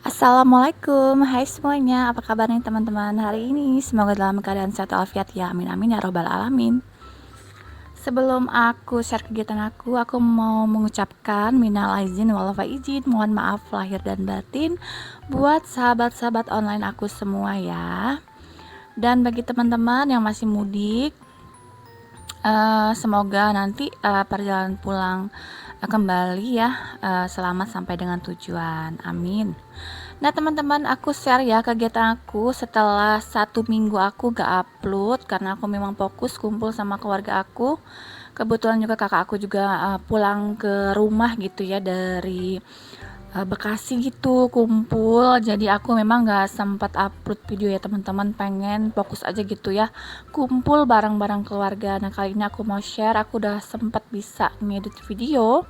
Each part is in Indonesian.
Assalamualaikum, hai semuanya, apa kabar nih teman-teman hari ini? Semoga dalam keadaan sehat walafiat ya, amin amin ya robbal alamin. Sebelum aku share kegiatan aku mau mengucapkan minal aizin wal faizin, mohon maaf lahir dan batin buat sahabat-sahabat online aku semua ya. Dan bagi teman-teman yang masih mudik, semoga nanti perjalanan pulang kembali ya selamat sampai dengan tujuan, amin. Nah teman-teman, aku share ya kegiatan aku setelah 1 minggu aku gak upload karena aku memang fokus kumpul sama keluarga aku. Kebetulan juga kakak aku juga pulang ke rumah gitu ya dari Bekasi gitu kumpul. Jadi aku memang gak sempat upload video ya teman-teman, pengen fokus aja gitu ya kumpul bareng-bareng keluarga. Nah kali ini aku mau share, aku udah sempat bisa ngedit video.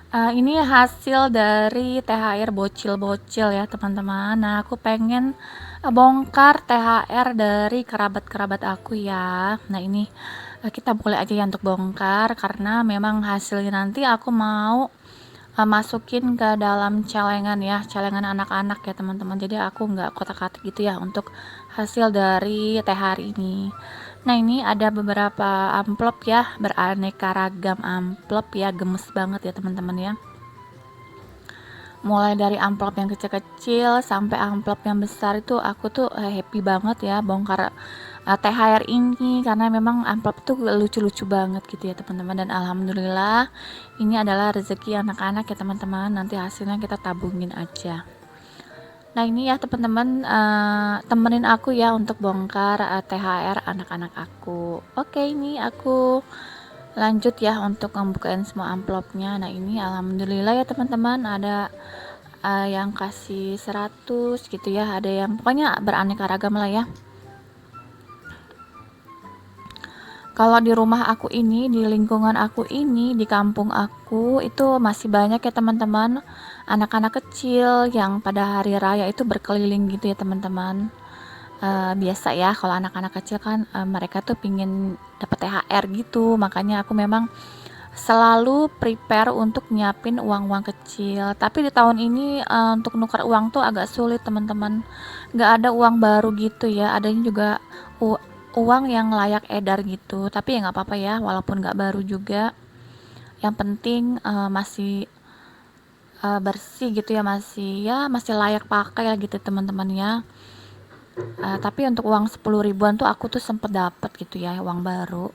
Ini hasil dari THR bocil-bocil ya teman-teman. Nah aku pengen bongkar THR dari kerabat-kerabat aku ya. Nah ini kita boleh aja ya untuk bongkar karena memang hasilnya nanti aku mau masukin ke dalam celengan ya, celengan anak-anak ya teman-teman. Jadi aku nggak kotak-katik gitu ya untuk hasil dari THR ini. Nah ini ada beberapa amplop ya, beraneka ragam amplop ya, gemes banget ya teman-teman ya. Mulai dari amplop yang kecil-kecil sampai amplop yang besar itu aku tuh happy banget ya bongkar THR ini karena memang amplop tuh lucu-lucu banget gitu ya teman-teman. Dan alhamdulillah ini adalah rezeki anak-anak ya teman-teman, nanti hasilnya kita tabungin aja. Nah ini ya teman-teman, temenin aku ya untuk bongkar THR anak-anak aku. Oke, ini aku lanjut ya untuk membukain semua amplopnya. Nah ini alhamdulillah ya teman-teman, ada yang kasih 100 gitu ya, ada yang pokoknya beraneka ragam lah ya. Kalau di rumah aku ini, di lingkungan aku ini, di kampung aku itu masih banyak ya teman-teman, anak-anak kecil yang pada hari raya itu berkeliling gitu ya teman-teman. Biasa ya kalau anak-anak kecil kan mereka tuh pingin dapat THR gitu, makanya aku memang selalu prepare untuk nyiapin uang-uang kecil. Tapi di tahun ini untuk nukar uang tuh agak sulit teman-teman, nggak ada uang baru gitu ya, adanya juga uang yang layak edar gitu. Tapi ya nggak apa-apa ya, walaupun nggak baru juga, yang penting masih bersih gitu ya, masih layak pakai ya gitu teman-teman ya. Tapi untuk uang 10 ribuan tuh aku tuh sempet dapet gitu ya, uang baru.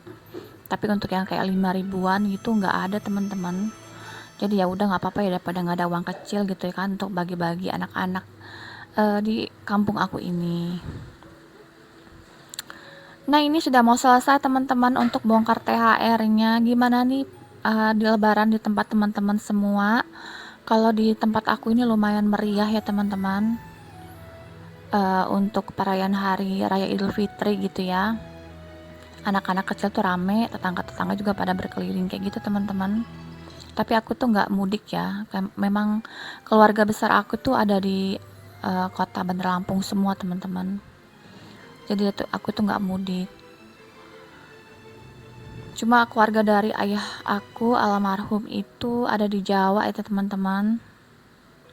Tapi untuk yang kayak 5 ribuan gitu nggak ada teman-teman. Jadi ya udah nggak apa-apa ya, daripada nggak ada uang kecil gitu ya kan, untuk bagi-bagi anak-anak di kampung aku ini. Nah ini sudah mau selesai teman-teman untuk bongkar THR-nya. Gimana nih di lebaran di tempat teman-teman semua? Kalau di tempat aku ini lumayan meriah ya teman-teman, untuk perayaan hari raya Idul Fitri gitu ya. Anak-anak kecil tuh rame, tetangga-tetangga juga pada berkeliling kayak gitu teman-teman. Tapi aku tuh nggak mudik ya, memang keluarga besar aku tuh ada di kota Bandar Lampung semua teman-teman. Jadi aku tuh nggak mudik. Cuma keluarga dari ayah aku almarhum itu ada di Jawa itu teman-teman.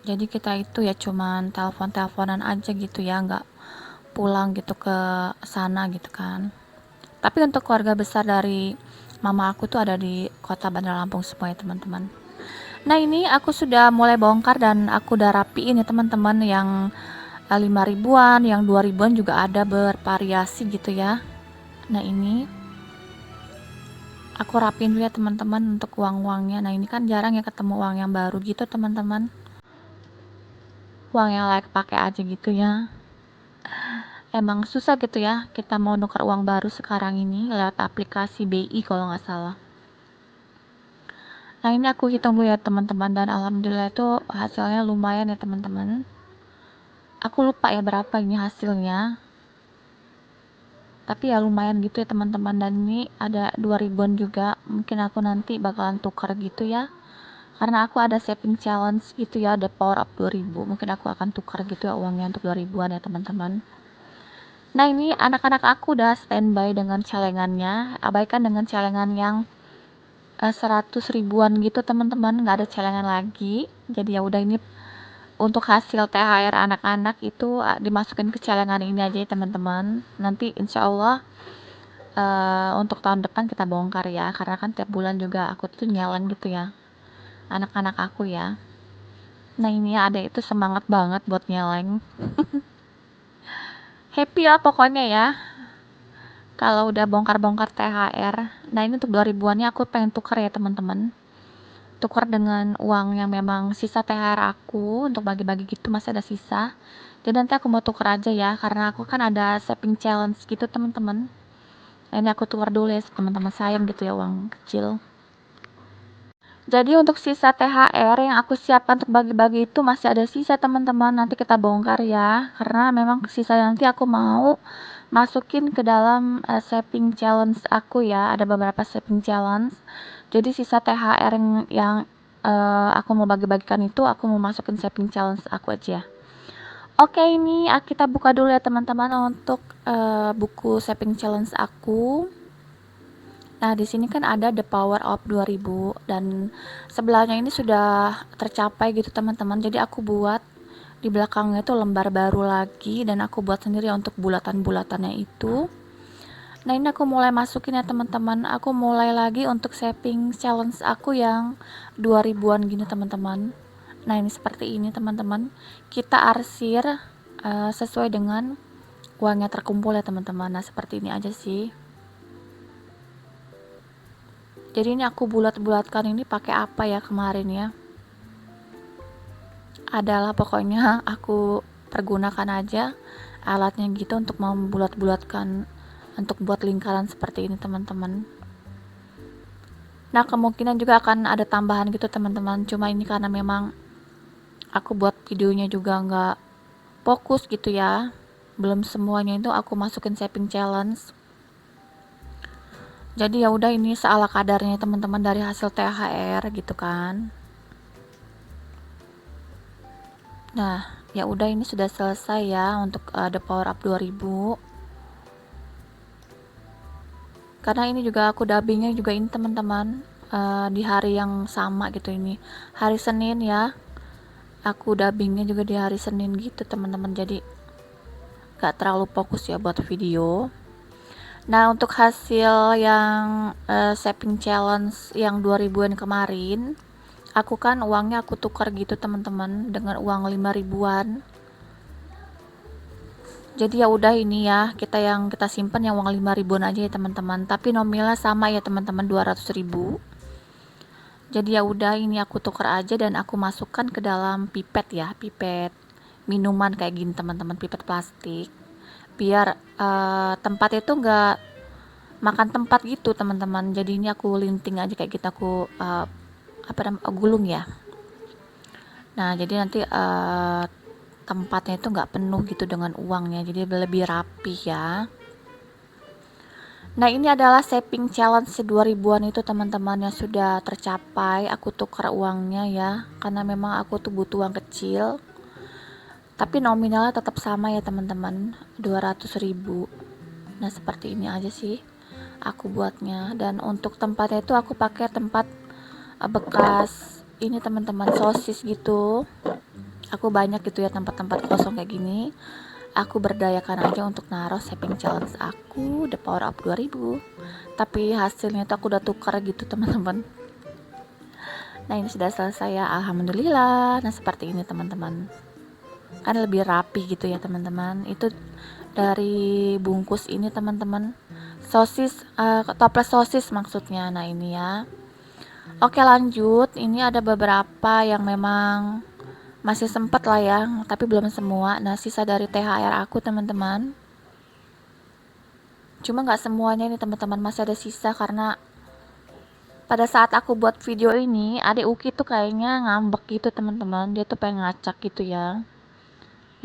Jadi kita itu ya cuman telepon-teleponan aja gitu ya, nggak pulang gitu ke sana gitu kan. Tapi untuk keluarga besar dari mama aku tuh ada di kota Bandar Lampung semua ya teman-teman. Nah ini aku sudah mulai bongkar dan aku udah rapiin ya teman-teman, yang 5 ribuan, yang 2 ribuan juga ada, bervariasi gitu ya. Nah ini aku rapiin dulu ya teman-teman untuk uang-uangnya. Nah ini kan jarang ya ketemu uang yang baru gitu teman-teman, uang yang layak pakai aja gitu ya. Emang susah gitu ya kita mau nuker uang baru sekarang ini lewat aplikasi BI kalau nggak salah. Nah ini aku hitung dulu ya teman-teman, dan alhamdulillah itu hasilnya lumayan ya teman-teman. Aku lupa ya berapa ini hasilnya, tapi ya lumayan gitu ya teman-teman. Dan ini ada 2 ribuan juga, mungkin aku nanti bakalan tukar gitu ya, karena aku ada saving challenge gitu ya, ada power up 2000, mungkin aku akan tukar gitu ya uangnya untuk 2 ribuan ya teman-teman. Nah ini anak-anak aku udah standby dengan celengannya, abaikan dengan celengan yang 100 ribuan gitu teman-teman, nggak ada celengan lagi. Jadi ya udah, ini untuk hasil THR anak-anak itu dimasukin ke celengan ini aja ya teman-teman. Nanti insya Allah untuk tahun depan kita bongkar ya, karena kan tiap bulan juga aku tuh nyeleng gitu ya anak-anak aku ya. Nah ini ada itu semangat banget buat nyeleng. Happy lah pokoknya ya kalau udah bongkar-bongkar THR. Nah ini untuk 2000-annya aku pengen tuker ya teman-teman, tuker dengan uang yang memang sisa THR aku untuk bagi-bagi gitu, masih ada sisa. Jadi nanti aku mau tuker aja ya, karena aku kan ada saving challenge gitu teman-teman. Nah, ini aku tuker dulu ya teman-teman, sayang gitu ya uang kecil. Jadi untuk sisa THR yang aku siapkan untuk bagi-bagi itu masih ada sisa teman-teman, nanti kita bongkar ya, karena memang sisa nanti aku mau masukin ke dalam saving challenge aku ya, ada beberapa saving challenge. Jadi sisa THR yang aku mau bagi-bagikan itu aku mau masukin saving challenge aku aja. Oke, ini kita buka dulu ya teman-teman untuk buku saving challenge aku. Nah, di sini kan ada The Power of 2000 dan sebelahnya ini sudah tercapai gitu teman-teman. Jadi aku buat di belakangnya itu lembar baru lagi dan aku buat sendiri untuk bulatan-bulatannya itu. Nah, ini aku mulai masukin ya teman-teman. Aku mulai lagi untuk saving challenge aku yang 2000-an gini teman-teman. Nah, ini seperti ini teman-teman. Kita arsir sesuai dengan uangnya terkumpul ya teman-teman. Nah, seperti ini aja sih. Jadi ini aku bulat-bulatkan ini pakai apa ya kemarin ya? Adalah pokoknya aku pergunakan aja alatnya gitu untuk membulat-bulatkan untuk buat lingkaran seperti ini teman-teman. Nah, kemungkinan juga akan ada tambahan gitu teman-teman. Cuma ini karena memang aku buat videonya juga nggak fokus gitu ya. Belum semuanya itu aku masukin saving challenge. Jadi ya udah ini seala kadarnya teman-teman dari hasil THR gitu kan. Nah, ya udah ini sudah selesai ya untuk The Power Up 2000. Karena ini juga aku dubbingnya juga ini teman-teman di hari yang sama gitu ini. Hari Senin ya. Aku dubbingnya juga di hari Senin gitu teman-teman. Jadi gak terlalu fokus ya buat video. Nah, untuk hasil yang saving challenge yang 2000-an kemarin, aku kan uangnya aku tukar gitu teman-teman dengan uang 5000-an. Jadi ya udah ini ya, kita simpan yang uang 5000-an aja ya teman-teman. Tapi nominalnya sama ya teman-teman, 200.000. Jadi ya udah ini aku tukar aja dan aku masukkan ke dalam pipet ya, pipet minuman kayak gini teman-teman, pipet plastik. Biar tempat itu enggak makan tempat gitu teman-teman. Jadi ini aku linting aja kayak gitu, aku gulung ya. Nah, jadi nanti tempatnya itu nggak penuh gitu dengan uangnya, jadi lebih rapi ya. Nah, ini adalah saving challenge 2000-an itu teman-teman yang sudah tercapai. Aku tukar uangnya ya, karena memang aku tuh butuh uang kecil. Tapi nominalnya tetap sama ya teman-teman, 200.000. Nah, seperti ini aja sih aku buatnya. Dan untuk tempatnya itu aku pakai tempat bekas ini teman-teman, sosis gitu. Aku banyak gitu ya tempat-tempat kosong kayak gini. Aku berdayakan aja untuk naruh saving challenge aku The Power Up 2000. Tapi hasilnya itu aku udah tukar gitu teman-teman. Nah, ini sudah selesai ya, alhamdulillah. Nah, seperti ini teman-teman. Kan lebih rapi gitu ya teman-teman. Itu dari bungkus ini teman-teman. Sosis, toples sosis maksudnya. Nah, ini ya. Oke, lanjut. Ini ada beberapa yang memang masih sempat lah ya, tapi belum semua. Nah, sisa dari THR aku teman-teman, cuma nggak semuanya ini teman-teman, masih ada sisa karena pada saat aku buat video ini adik Uki tuh kayaknya ngambek gitu teman-teman, dia tuh pengen ngacak gitu ya,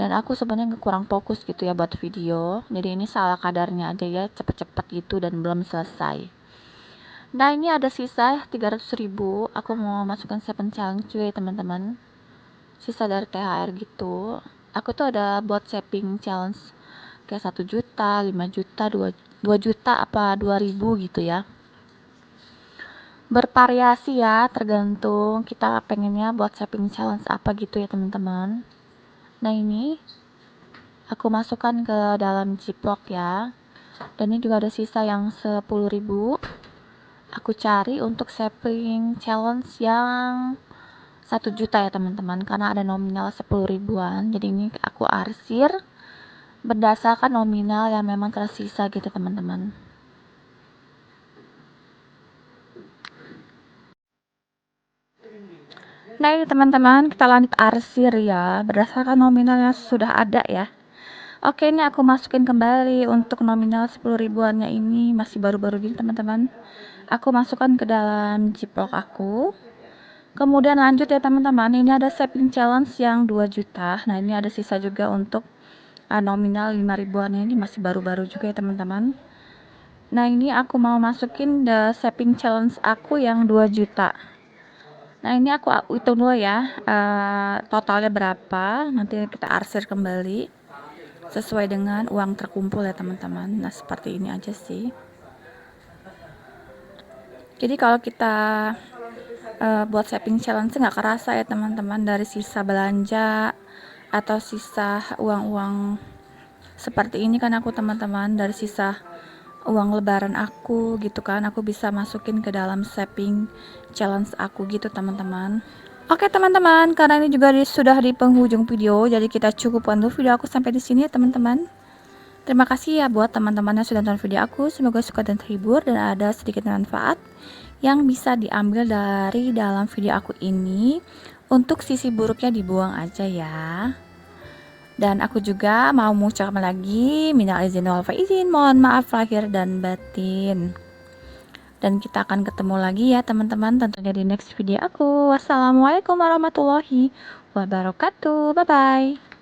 dan aku sebenarnya kurang fokus gitu ya buat video, jadi ini salah kadarnya aja ya, cepet-cepet gitu dan belum selesai. Nah, ini ada sisa 300.000, aku mau masukkan 7 challenge juga ya teman-teman, sisa dari THR gitu. Aku tuh ada buat saving challenge kayak 1 juta, 5 juta, 2 juta apa 2000 gitu ya. Bervariasi ya, tergantung kita pengennya buat saving challenge apa gitu ya teman-teman. Nah ini aku masukkan ke dalam Ziploc ya. Dan ini juga ada sisa yang 10.000. Aku cari untuk saving challenge yang 1 juta ya teman-teman, karena ada nominal 10 ribuan. Jadi ini aku arsir berdasarkan nominal yang memang tersisa gitu teman-teman. Nah ini teman-teman, kita lanjut arsir ya berdasarkan nominal yang sudah ada ya. Oke, ini aku masukin kembali untuk nominal 10 ribuannya, ini masih baru-baru gini teman-teman. Aku masukkan ke dalam Ziploc aku. Kemudian lanjut ya teman-teman, ini ada saving challenge yang 2 juta. Nah ini ada sisa juga untuk nominal 5 ribuannya, ini masih baru-baru juga ya teman-teman. Nah ini aku mau masukin the saving challenge aku yang 2 juta. Nah ini aku hitung dulu ya, totalnya berapa, nanti kita arsir kembali sesuai dengan uang terkumpul ya teman-teman. Nah seperti ini aja sih. Jadi kalau kita buat saving challenge nggak kerasa ya teman-teman, dari sisa belanja atau sisa uang-uang seperti ini kan aku teman-teman, dari sisa uang lebaran aku gitu kan, aku bisa masukin ke dalam saving challenge aku gitu teman-teman. Oke teman-teman, karena ini juga sudah di penghujung video, jadi kita cukupkan dulu video aku sampai di sini ya teman-teman. Terima kasih ya buat teman-teman yang sudah nonton video aku, semoga suka dan terhibur dan ada sedikit manfaat yang bisa diambil dari dalam video aku ini. Untuk sisi buruknya dibuang aja ya. Dan aku juga mau mengucapkan lagi minal izin wal faizin, mohon maaf lahir dan batin. Dan kita akan ketemu lagi ya teman-teman, tentunya di next video aku. Wassalamualaikum warahmatullahi wabarakatuh. Bye bye.